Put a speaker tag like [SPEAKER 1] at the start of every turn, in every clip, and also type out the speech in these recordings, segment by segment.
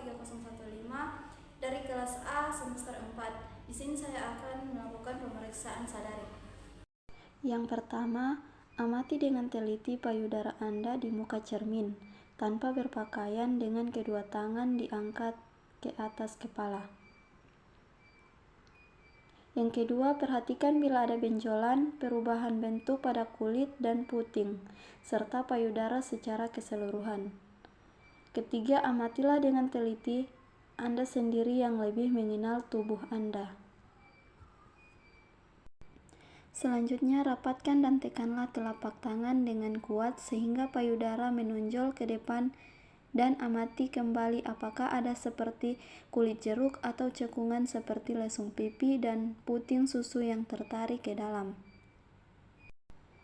[SPEAKER 1] 3015 dari kelas A semester 4. Di sini saya akan melakukan pemeriksaan sadari.
[SPEAKER 2] Yang pertama, amati dengan teliti payudara Anda di muka cermin, tanpa berpakaian dengan kedua tangan diangkat ke atas kepala. Yang kedua, perhatikan bila ada benjolan, perubahan bentuk pada kulit dan puting, serta payudara secara keseluruhan. Ketiga, amatilah dengan teliti Anda sendiri yang lebih mengenal tubuh Anda. Selanjutnya, rapatkan dan tekanlah telapak tangan dengan kuat sehingga payudara menonjol ke depan dan amati kembali apakah ada seperti kulit jeruk atau cekungan seperti lesung pipi dan puting susu yang tertarik ke dalam.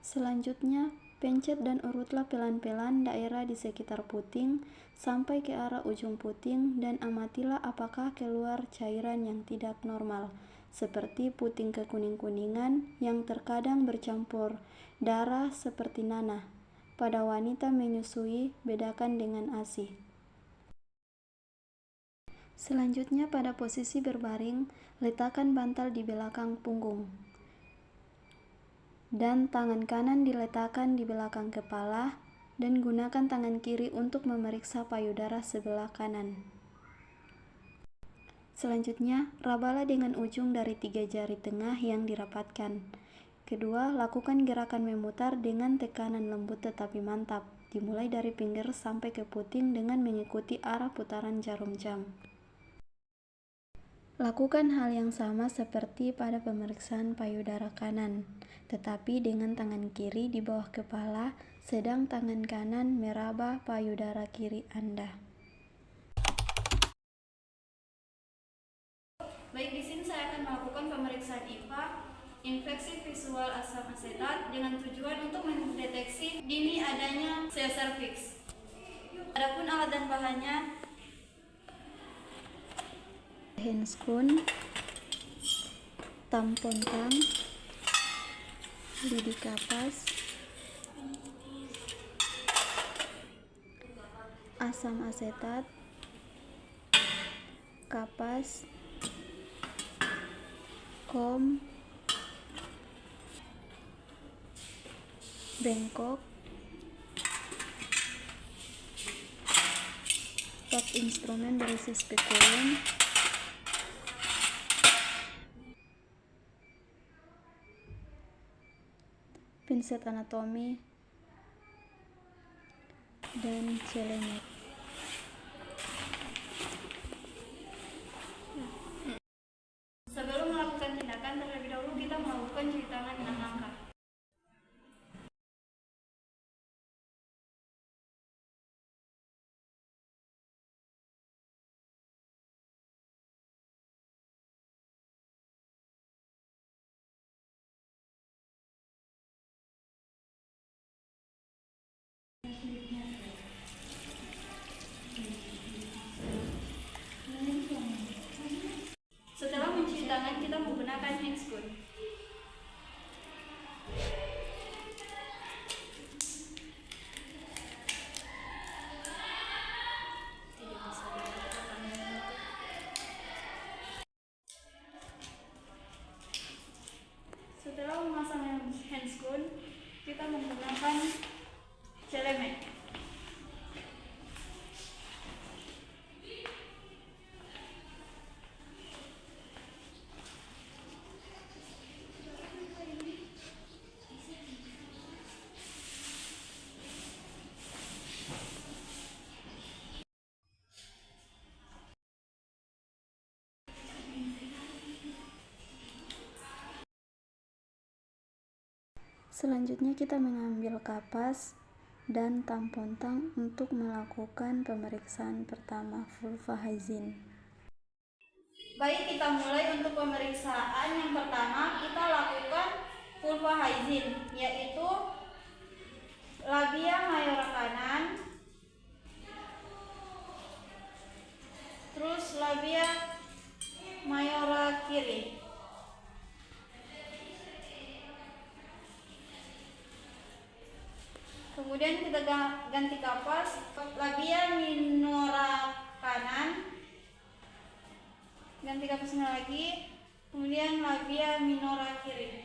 [SPEAKER 2] Selanjutnya, pencet dan urutlah pelan-pelan daerah di sekitar puting sampai ke arah ujung puting dan amatilah apakah keluar cairan yang tidak normal, seperti puting kekuning-kuningan yang terkadang bercampur darah seperti nanah. Pada wanita menyusui, bedakan dengan ASI. Selanjutnya, pada posisi berbaring, letakkan bantal di belakang punggung dan tangan kanan diletakkan di belakang kepala dan gunakan tangan kiri untuk memeriksa payudara sebelah kanan. Selanjutnya, rabalah dengan ujung dari 3 jari tengah yang dirapatkan. Kedua, lakukan gerakan memutar dengan tekanan lembut tetapi mantap, dimulai dari pinggir sampai ke puting dengan mengikuti arah putaran jarum jam. Lakukan hal yang sama seperti pada pemeriksaan payudara kanan, tetapi dengan tangan kiri di bawah kepala, sedang tangan kanan meraba payudara kiri Anda.
[SPEAKER 1] Baik, di sini saya akan melakukan pemeriksaan IPA, infeksi visual asam asetat, dengan tujuan untuk mendeteksi dini adanya sel serviks. Adapun alat dan bahannya:
[SPEAKER 2] handscoon, tampon tang, lidi kapas, asam asetat, kapas, kom, bengkok, pak instrumen berisi spekulum, pinset anatomi, dan celemek.
[SPEAKER 1] Sebelum melakukan tindakan, terlebih dahulu kita melakukan cuci tangan 6 langkah. Setelah mencuci tangan, kita menggunakan handscoon. Setelah memasang handscoon, kita menggunakan celemek.
[SPEAKER 2] Selanjutnya kita mengambil kapas dan tampon tang untuk melakukan pemeriksaan pertama, vulva hygiene.
[SPEAKER 1] Baik, kita mulai untuk pemeriksaan. Yang pertama, kita lakukan vulva hygiene, yaitu labia mayora kanan, terus labia mayora kiri. Kemudian kita ganti kapas, labia minora kanan, 3 lagi, kemudian labia minora kiri,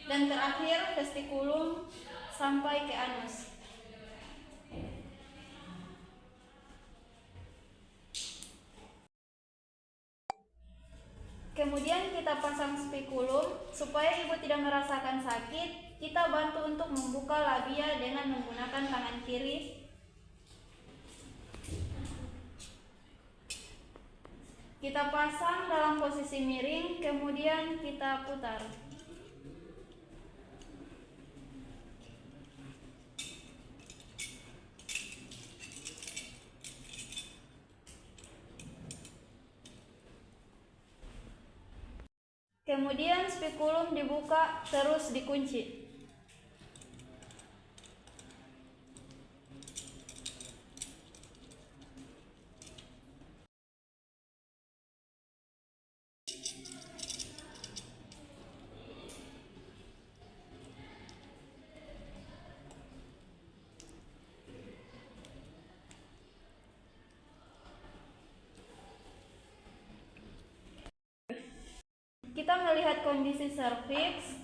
[SPEAKER 1] dan terakhir vestikulum sampai ke anus. Kemudian kita pasang spikulum supaya ibu tidak merasakan sakit. Kita bantu untuk membuka labia dengan menggunakan tangan kiri. Kita pasang dalam posisi miring, kemudian kita putar. Kemudian spikulum dibuka terus dikunci. Kita melihat kondisi serviks,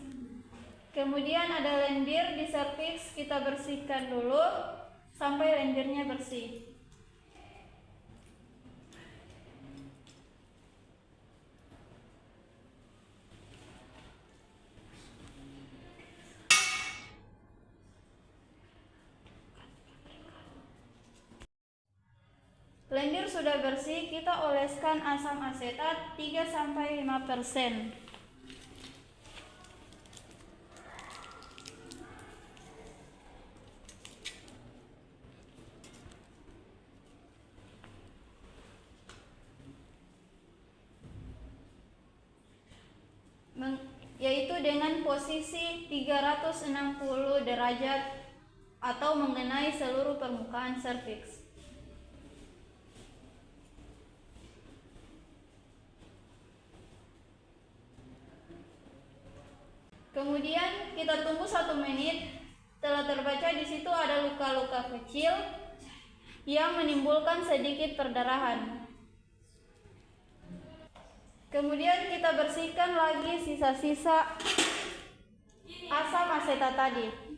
[SPEAKER 1] kemudian ada lendir di serviks, kita bersihkan dulu sampai lendirnya bersih. Lendir sudah bersih, kita oleskan asam asetat 3-5%. Yaitu dengan posisi 360 derajat atau mengenai seluruh permukaan serviks. Kemudian kita tunggu 1 menit. Telah terbaca di situ ada luka-luka kecil yang menimbulkan sedikit perdarahan. Kemudian kita bersihkan lagi sisa-sisa asam asetat tadi.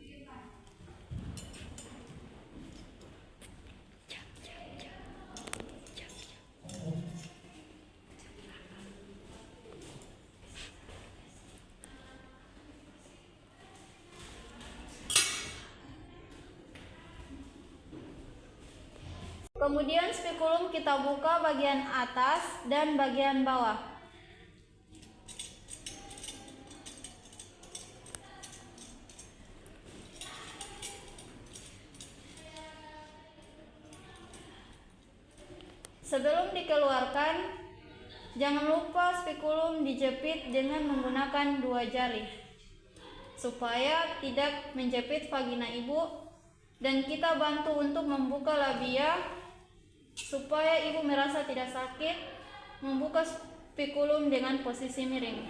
[SPEAKER 1] Kemudian spikulum kita buka bagian atas dan bagian bawah. Sebelum dikeluarkan, jangan lupa spikulum dijepit dengan menggunakan 2 jari supaya tidak menjepit vagina ibu, dan kita bantu untuk membuka labia supaya ibu merasa tidak sakit. Membuka spikulum dengan posisi miring.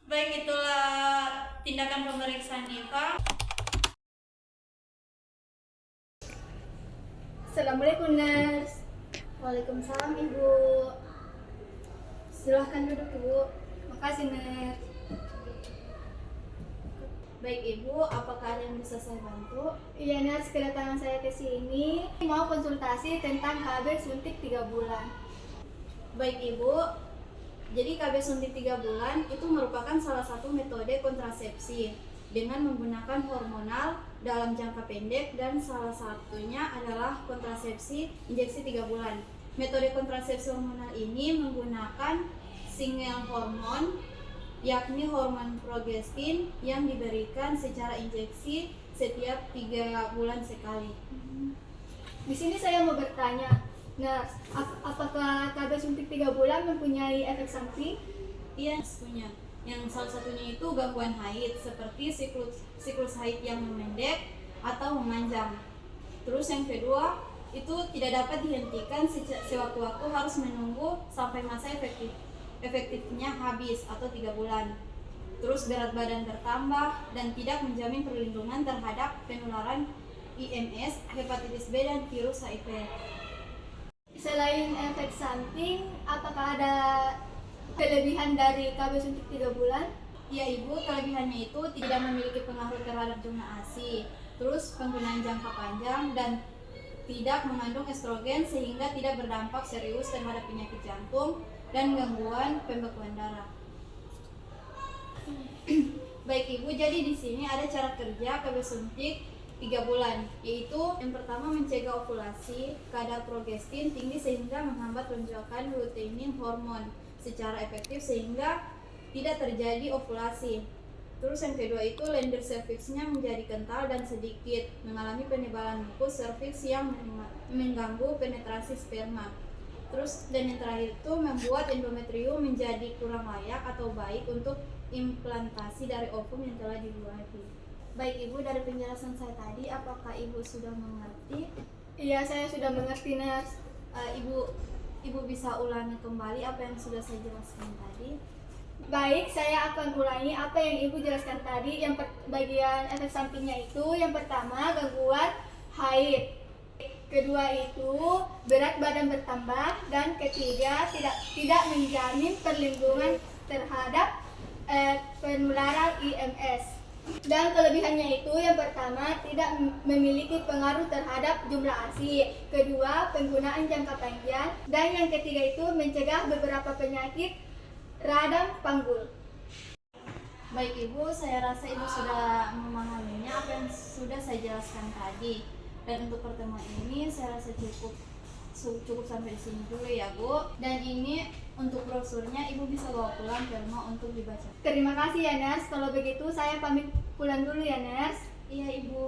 [SPEAKER 1] Baik, itulah tindakan pemeriksaan IVA.
[SPEAKER 3] Assalamualaikum, Nurse.
[SPEAKER 2] Waalaikumsalam Ibu.
[SPEAKER 3] Silahkan duduk, Ibu. Makasih, Nurse.
[SPEAKER 2] Baik Ibu, apakah ada yang bisa saya bantu?
[SPEAKER 3] Iya, Nurse, kedatangan saya ke sini mau konsultasi tentang KB suntik 3 bulan.
[SPEAKER 2] Baik Ibu, jadi KB suntik 3 bulan itu merupakan salah satu metode kontrasepsi dengan menggunakan hormonal dalam jangka pendek, dan salah satunya adalah kontrasepsi injeksi 3 bulan. Metode kontrasepsi hormonal ini menggunakan single hormon, yakni hormon progestin yang diberikan secara injeksi setiap 3 bulan sekali.
[SPEAKER 3] Di sini saya mau bertanya, Nurse, apakah KB suntik 3 bulan mempunyai efek samping?
[SPEAKER 2] Iya, punya. Yang salah satunya itu gangguan haid, seperti siklus haid yang memendek atau memanjang. Terus yang kedua, itu tidak dapat dihentikan sewaktu-waktu, harus menunggu sampai masa efektif
[SPEAKER 1] efektifnya habis atau 3 bulan. Terus berat badan bertambah dan tidak menjamin perlindungan terhadap penularan IMS, hepatitis B, dan virus HIV.
[SPEAKER 3] Selain efek samping, apakah ada kelebihan dari KB suntik 3 bulan?
[SPEAKER 1] Ya Ibu, kelebihannya itu tidak memiliki pengaruh terhadap jumlah ASI, terus penggunaan jangka panjang, dan tidak mengandung estrogen sehingga tidak berdampak serius terhadap penyakit jantung dan gangguan pembekuan darah. Baik Ibu, jadi di sini ada cara kerja KB suntik 3 bulan, yaitu yang pertama mencegah ovulasi, kadar progestin tinggi sehingga menghambat lonjakan luteinin hormon secara efektif sehingga tidak terjadi ovulasi. Terus yang kedua itu lender cervixnya menjadi kental dan sedikit, mengalami penebalan mukus cervix yang mengganggu penetrasi sperma. Terus dan yang terakhir itu membuat endometrium menjadi kurang layak atau baik untuk implantasi dari ovum yang telah dibuahi. Baik Ibu, dari penjelasan saya tadi, apakah Ibu sudah mengerti?
[SPEAKER 3] Iya, saya sudah mengerti, Nurse.
[SPEAKER 1] Ibu bisa ulangi kembali apa yang sudah saya jelaskan tadi?
[SPEAKER 3] Baik, saya akan ulangi apa yang Ibu jelaskan tadi. Bagian efek sampingnya itu, yang pertama gangguan haid, kedua itu berat badan bertambah, dan ketiga tidak menjamin perlindungan terhadap penularan IMS. Dan kelebihannya itu yang pertama tidak memiliki pengaruh terhadap jumlah ASI, kedua penggunaan jangka panjang, dan yang ketiga itu mencegah beberapa penyakit radang panggul.
[SPEAKER 1] Baik Ibu, saya rasa Ibu sudah memahaminya apa yang sudah saya jelaskan tadi. Dan untuk pertemuan ini saya rasa cukup sampai di sini dulu ya Bu. Dan ini untuk brosurnya Ibu bisa bawa pulang ke rumah untuk dibaca.
[SPEAKER 3] Terima kasih ya Nurse. Kalau begitu saya pamit pulang dulu ya Nurse.
[SPEAKER 1] Iya Ibu.